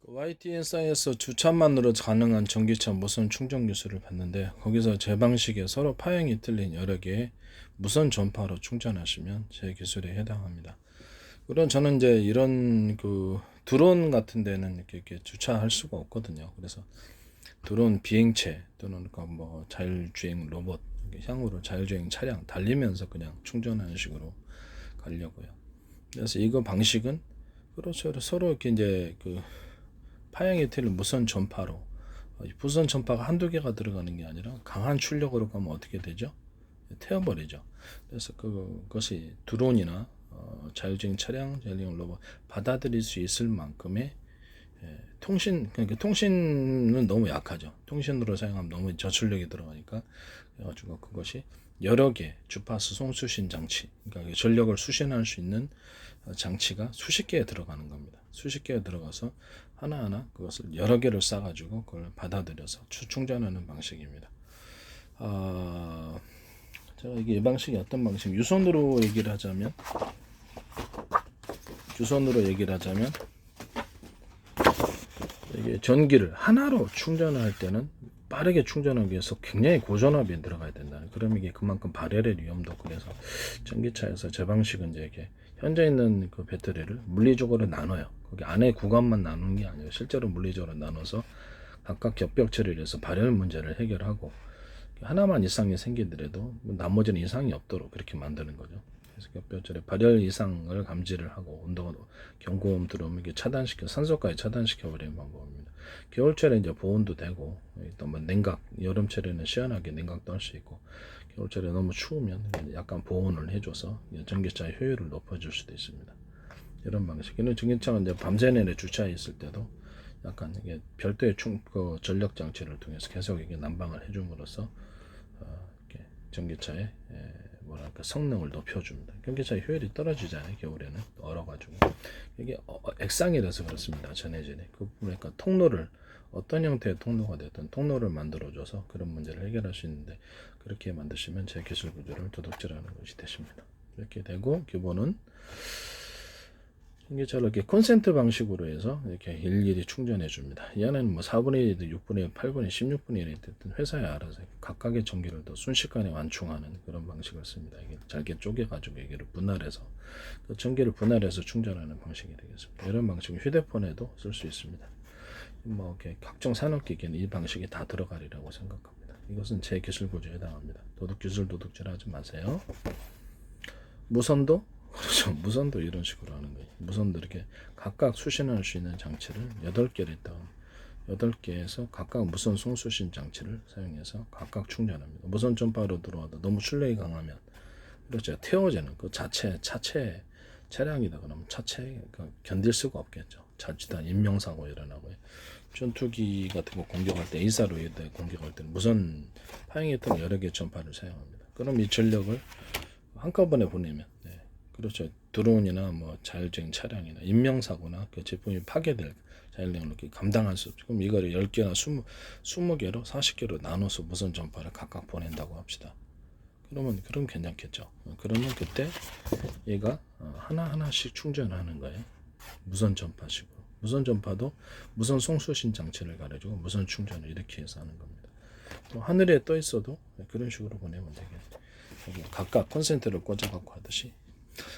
YTN사에서 주차만으로 가능한 전기차 무선 충전 기술을 봤는데 거기서 제 방식에 서로 파형이 틀린 여러 개의 무선 전파로 충전하시면 제 기술에 해당합니다. 물론 저는 이제 이런 드론 같은 데는 이렇게 주차할 수가 없거든요. 그래서 드론 비행체 또는 뭐 자율주행 로봇, 향후로 자율주행 차량 달리면서 그냥 충전하는 식으로 가려고요. 그래서 이거 방식은 그렇죠. 서로 이렇게 이제 파형이 틀린 무선 전파로 무선 전파가 한두 개가 들어가는 게 아니라 강한 출력으로 가면 어떻게 되죠? 태워버리죠. 그래서 그것이 드론이나 자율주행 차량, 자율주행 로봇 받아들일 수 있을 만큼의 그러니까 통신은 너무 약하죠. 통신으로 사용하면 너무 저출력이 들어가니까 그래가지고 그것이 여러 개 주파수 송수신 장치, 그러니까 전력을 수신할 수 있는 장치가 수십 개에 들어가는 겁니다. 수십 개에 들어가서 하나하나 그것을 여러 개를 싸가지고 그걸 받아들여서 충전하는 방식입니다. 제가 이게 이 방식이 어떤 방식? 유선으로 얘기를 하자면 이게 전기를 하나로 충전을 할 때는 빠르게 충전하기 위해서 굉장히 고전압이 들어가야 된다는. 그럼 이게 그만큼 발열의 위험도. 그래서 전기차에서 제 방식은 이제 이게 현재 있는 그 배터리를 물리적으로 나눠요. 거기 안에 구간만 나누는 게 아니에요. 실제로 물리적으로 나눠서 각각 겹벽 처리를 해서 발열 문제를 해결하고 하나만 이상이 생기더라도 나머지는 이상이 없도록 그렇게 만드는 거죠. 그래서 겹벽 처리 발열 이상을 감지를 하고 온도가 경고음 들어오면 이게 산소까지 차단시켜 버리는 방법입니다. 겨울철에 이제 보온도 되고 또 뭐 냉각, 여름철에는 시원하게 냉각도 할 수 있고 겨울철에 너무 추우면 약간 보온을 해줘서 전기차의 효율을 높여줄 수도 있습니다. 이런 방식에는 전기차가 이제 밤새 내내 주차해 있을 때도 약간 이게 별도의 전력 장치를 통해서 계속 이게 난방을 해줌으로써 이렇게 전기차의 뭐랄까 성능을 높여줍니다. 전기차의 효율이 떨어지잖아요. 겨울에는 얼어가지고 이게 액상이라서 그렇습니다. 전해질이 그러니까 통로를 어떤 형태의 통로가 됐든 통로를 만들어줘서 그런 문제를 해결할 수 있는데 그렇게 만드시면 제 기술 구조를 도둑질하는 것이 되십니다. 이렇게 되고 기본은 전기차를 이렇게 콘센트 방식으로 해서 이렇게 일일이 충전해 줍니다. 이 안에는 뭐 4분의 1이든 6분의 1, 8분의 1, 16분의 1이 됐든 회사에 알아서 각각의 전기를 더 순식간에 완충하는 그런 방식을 씁니다. 이게 잘게 쪼개가지고 이게 분할해서 그 전기를 분할해서 충전하는 방식이 되겠습니다. 이런 방식은 휴대폰에도 쓸 수 있습니다. 뭐 이렇게 각종 산업기기는 이 방식이 다 들어가리라고 생각합니다. 이것은 제 기술 구조에 해당합니다. 기술 도둑질하지 마세요. 무선도 그렇죠. 무선도 이런 식으로 하는 거예요. 무선도 이렇게 각각 수신할 수 있는 장치를 8개를 있다. 8개에서 각각 무선 송수신 장치를 사용해서 각각 충전합니다. 무선 전파로 들어와도 너무 출력이 강하면 그렇죠. 태워지는 그 차체 차량이다 그러면 차체가 견딜 수가 없겠죠. 자칫한 인명사고 일어나고요. 전투기 같은 거 공격할 때 A사로 공격할 때는 무선 파형했던 여러 개의 전파를 사용합니다. 그럼 이 전력을 한꺼번에 보내면 그렇죠. 드론이나 뭐 자율주행 차량이나 인명사고나 그 제품이 파괴될 자율주행을 이렇게 감당할 수 없죠. 그럼 이거를 10개나 20개로 40개로 나눠서 무선 전파를 각각 보낸다고 합시다. 그럼 괜찮겠죠. 그러면 그때 얘가 하나하나씩 충전하는 거예요. 무선 전파식으로. 무선 전파도 무선 송수신 장치를 가려주고 무선 충전을 이렇게 해서 하는 겁니다. 또 하늘에 떠 있어도 그런 식으로 보내면 되겠죠. 각각 콘센트를 꽂아 갖고 하듯이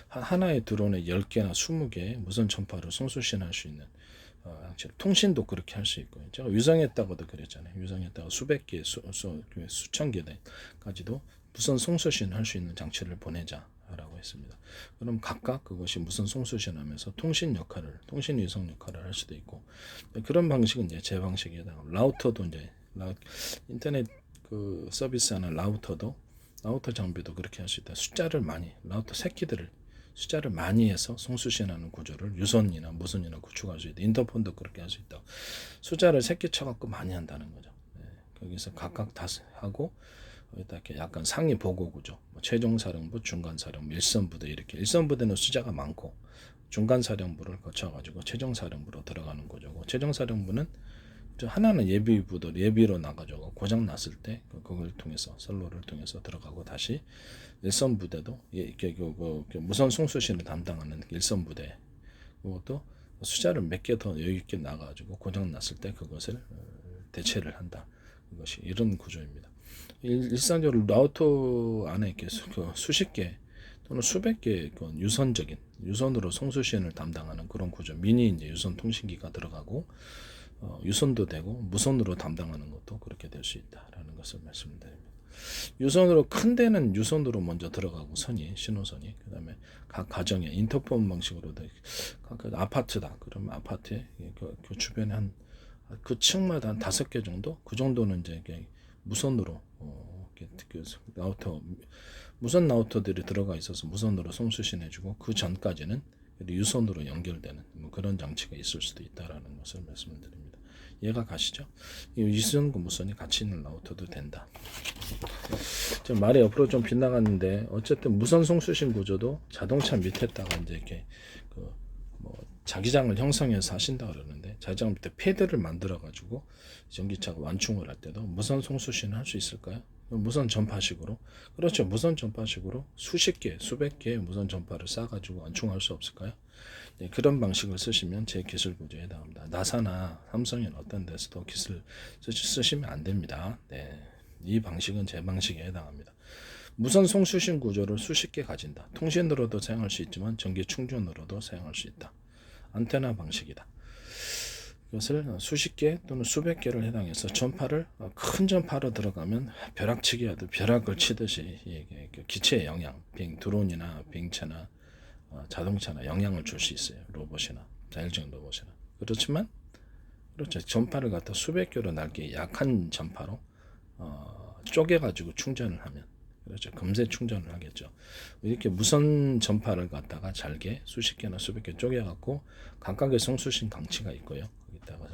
하나의 드론에 10개나 20개 무선 전파를 송수신할 수 있는 통신도 그렇게 할 수 있고요. 제가 위성했다고도 그랬잖아요. 위성했다가 수백 개, 수천 개까지도 무선 송수신 할 수 있는 장치를 보내자라고 했습니다. 그럼 각각 그것이 무선 송수신하면서 통신 위성 역할을 할 수도 있고 그런 방식은 이제 제 방식이다. 라우터도 이제 인터넷 서비스하는 라우터 장비도 그렇게 할 수 있다. 라우터 새끼들을 숫자를 많이 해서 송수신하는 구조를 유선이나 무선이나 구축할 수 있다. 인터폰도 그렇게 할 수 있다. 숫자를 새끼 쳐갖고 많이 한다는 거죠. 거기서 각각 다 하고 이렇게 약간 상위 보고 구조, 최종사령부, 중간사령부, 일선부대 이렇게 일선부대는 숫자가 많고 중간사령부를 거쳐가지고 최종사령부로 들어가는 구조고 최종사령부는 하나는 예비로 나가지고 고장 났을 때 그걸 통해서 선로를 통해서 들어가고 다시 일선 부대도 무선 송수신을 담당하는 일선 부대 그것도 숫자를 몇 개 더 여유 있게 나가지고 고장 났을 때 그것을 대체를 한다. 이것이 이런 구조입니다. 일상적으로 라우터 안에 이렇게 수십 개 또는 수백 개의 유선적인 유선으로 송수신을 담당하는 그런 구조, 미니 이제 유선 통신기가 들어가고 유선도 되고 무선으로 담당하는 것도 그렇게 될 수 있다라는 것을 말씀드립니다. 유선으로 큰 데는 유선으로 먼저 들어가고 신호선이 그다음에 각 가정에 인터폰 방식으로 각 아파트다. 그러면 아파트에 그 주변에 한 그 층마다 한 5개 정도 그 정도는 이제 무선으로 라우터 무선 라우터들이 들어가 있어서 무선으로 송수신해주고 그 전까지는 유선으로 연결되는 뭐 그런 장치가 있을 수도 있다라는 것을 말씀드립니다. 이해가 가시죠? 유선과 무선이 같이 있는 라우터도 된다. 좀 말이 옆으로 좀 빗나갔는데 어쨌든 무선 송수신 구조도 자동차 밑에다가 이제 이렇게 자기장을 형성해서 하신다 그러는데 자기장 밑에 패드를 만들어 가지고 전기차가 완충을 할 때도 무선 송수신을 할 수 있을까요? 무선 전파식으로 그렇죠. 무선 전파식으로 수십 개, 수백 개의 무선 전파를 쌓아가지고 완충할 수 없을까요? 네, 그런 방식을 쓰시면 제 기술 구조에 해당합니다. 나사나 삼성이나 어떤 데서도 기술 쓰시면 안 됩니다. 네, 이 방식은 제 방식에 해당합니다. 무선 송수신 구조를 수십 개 가진다. 통신으로도 사용할 수 있지만 전기 충전으로도 사용할 수 있다. 안테나 방식이다. 이것을 수십 개 또는 수백 개를 해당해서 전파를 큰 전파로 들어가면 벼락치기 하듯 벼락을 치듯이 기체의 영향, 드론이나 비행체나 자동차나 영향을 줄 수 있어요. 로봇이나 자율주행 로봇이나. 그렇지만 그렇죠. 전파를 갖다 수백 개로 날개 약한 전파로 쪼개가지고 충전을 하면 그렇죠. 금세 충전을 하겠죠. 이렇게 무선 전파를 갖다가 잘게 수십 개나 수백 개 쪼개갖고 각각의 송수신 장치가 있고요. 거기다가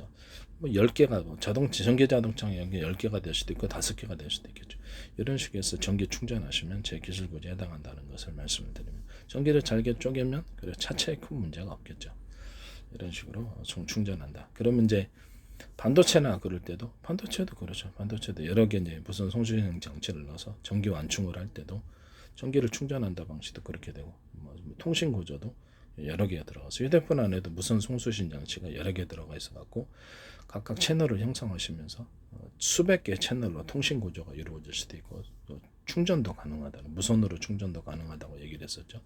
뭐 10개가 전기 자동차 연계 10개가 될 수도 있고 5개가 될 수도 있겠죠. 이런 식으로 해서 전기 충전하시면 제 기술 구조에 해당한다는 것을 말씀을 드립니다. 전기를 잘게 쪼개면 그래 차체에 큰 문제가 없겠죠. 이런 식으로 충전한다. 그러면 이제 반도체나 그럴 때도 반도체도 그렇죠. 반도체도 여러 개 이제 무선 송수신 장치를 넣어서 전기 완충을 할 때도 전기를 충전한다 방식도 그렇게 되고 뭐 통신 구조도 여러 개가 들어가서 휴대폰 안에도 무선 송수신 장치가 여러 개 들어가 있어 갖고 각각 채널을 형성하시면서 수백 개의 채널로 통신 구조가 이루어질 수도 있고 또 충전도 가능하다는 무선으로 충전도 가능하다고 얘기를 했었죠.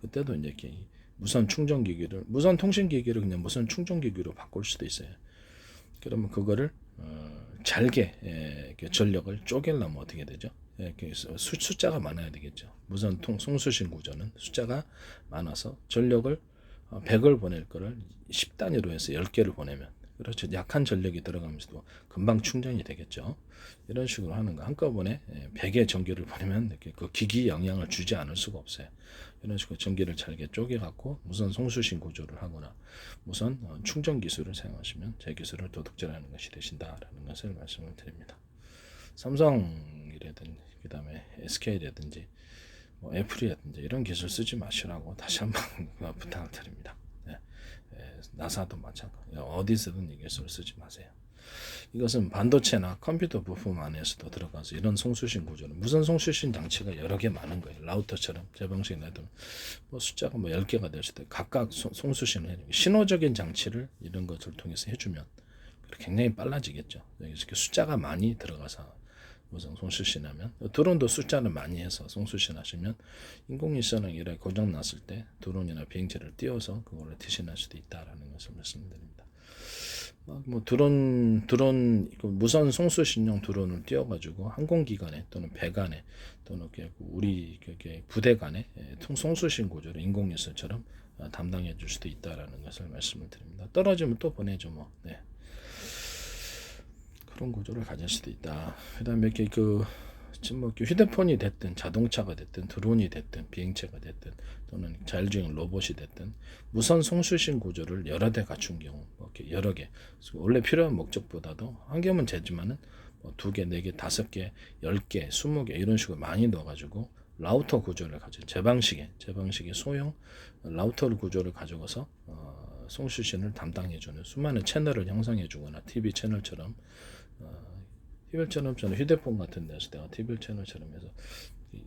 그때도 이제 이렇게 무선 충전 기기를 무선 통신 기기를 그냥 무선 충전 기기로 바꿀 수도 있어요. 그러면 그거를 잘게 전력을 쪼개려면 어떻게 되죠? 숫자가 많아야 되겠죠. 무선 송수신 구조는 숫자가 많아서 전력을 100을 보낼 거를 10단위로 해서 10개를 보내면 그렇죠. 약한 전력이 들어가면서도 금방 충전이 되겠죠. 이런 식으로 하는 거 한꺼번에 100의 전기를 보내면 이렇게 그 기기에 영향을 주지 않을 수가 없어요. 이런 식으로 전기를 잘게 쪼개갖고 무선 송수신 구조를 하거나 무선 충전 기술을 사용하시면 제 기술을 도둑질하는 것이 되신다라는 것을 말씀을 드립니다. 삼성이라든지 그다음에 SK라든지 뭐 애플이라든지 이런 기술 쓰지 마시라고 다시 한번 부탁을 드립니다. 네. 나사도 마찬가지. 어디서든 이 기술을 쓰지 마세요. 이것은 반도체나 컴퓨터 부품 안에서도 들어가서 이런 송수신 구조는 무선 송수신 장치가 여러 개 많은 거예요. 라우터처럼 제 방식에 내도 뭐 숫자가 뭐 10개가 될 수도 있고 각각 송수신을 해주고 신호적인 장치를 이런 것을 통해서 해주면 굉장히 빨라지겠죠. 이렇게 숫자가 많이 들어가서 무선 송수신하면 드론도 숫자를 많이 해서 송수신하시면 인공위성이나 이런 고장 났을 때 드론이나 비행체를 띄워서 그걸로 대신할 수도 있다라는 것을 말씀드립니다. 뭐 드론 무선 송수신용 드론을 띄워가지고 항공기관에 또는 배관에 또는 우리 부대 간에 송수신 구조를 인공위성처럼 담당해 줄 수도 있다라는 것을 말씀을 드립니다. 떨어지면 또 보내죠 뭐. 네. 그런 구조를 가질 수도 있다. 그다음에 이렇게 지금 뭐 휴대폰이 됐든 자동차가 됐든 드론이 됐든 비행체가 됐든 또는 자율주행 로봇이 됐든 무선 송수신 구조를 여러 대 갖춘 경우 이렇게 여러 개 원래 필요한 목적보다도 한 개면 되지만은 뭐 2개, 4개, 5개, 10개, 20개 이런 식으로 많이 넣어가지고 라우터 구조를 가지고 제 방식의 소형 라우터 구조를 가져가서 송수신을 담당해주는 수많은 채널을 형성해주거나 TV 채널처럼 TVL 채널처럼 휴대폰 같은 데서 내가 TVL 채널처럼 해서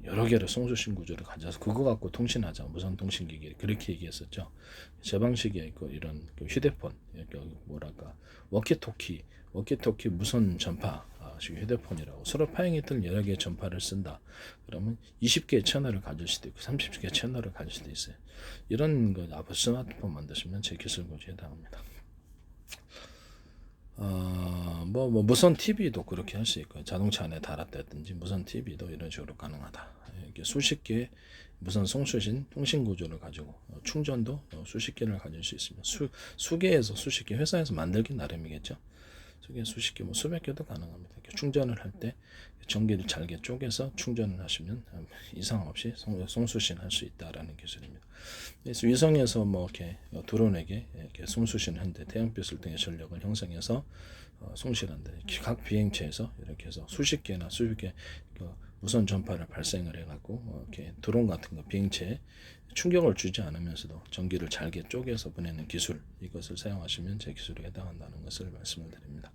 여러 개의 송수신 구조를 가져서 그거 갖고 통신하자, 무선 통신기기 그렇게 얘기했었죠. 제 방식의 있고 이런 그 휴대폰, 뭐랄까 워키토키 무선 전파 휴대폰이라고 서로 파행이 뜰 여러 개의 전파를 쓴다. 그러면 20개의 채널을 가질 수도 있고 30개의 채널을 가질 수도 있어요. 이런 거 앞으로 스마트폰 만드시면 제 기술 구조에 해당합니다. 뭐 무선 TV도 그렇게 할 수 있고요. 자동차 안에 달았다든지 무선 TV도 이런 식으로 가능하다. 이렇게 수십 개의 무선 송수신 통신 구조를 가지고 충전도 수십 개를 가질 수 있습니다. 수개에서 수십 개, 회사에서 만들기 나름이겠죠. 수십 개, 뭐 수백 개도 가능합니다. 이렇게 충전을 할 때 전기를 잘게 쪼개서 충전을 하시면 이상 없이 송수신 할 수 있다라는 기술입니다. 그래서 위성에서 뭐 이렇게 드론에게 이렇게 송수신 한데 태양빛을 통해 전력을 형성해서 송신한다. 각 비행체에서 이렇게 해서 수십 개나 수백 개 무선 전파를 발생을 해갖고 이렇게 드론 같은 거 비행체에 충격을 주지 않으면서도 전기를 잘게 쪼개서 보내는 기술, 이것을 사용하시면 제 기술에 해당한다는 것을 말씀을 드립니다.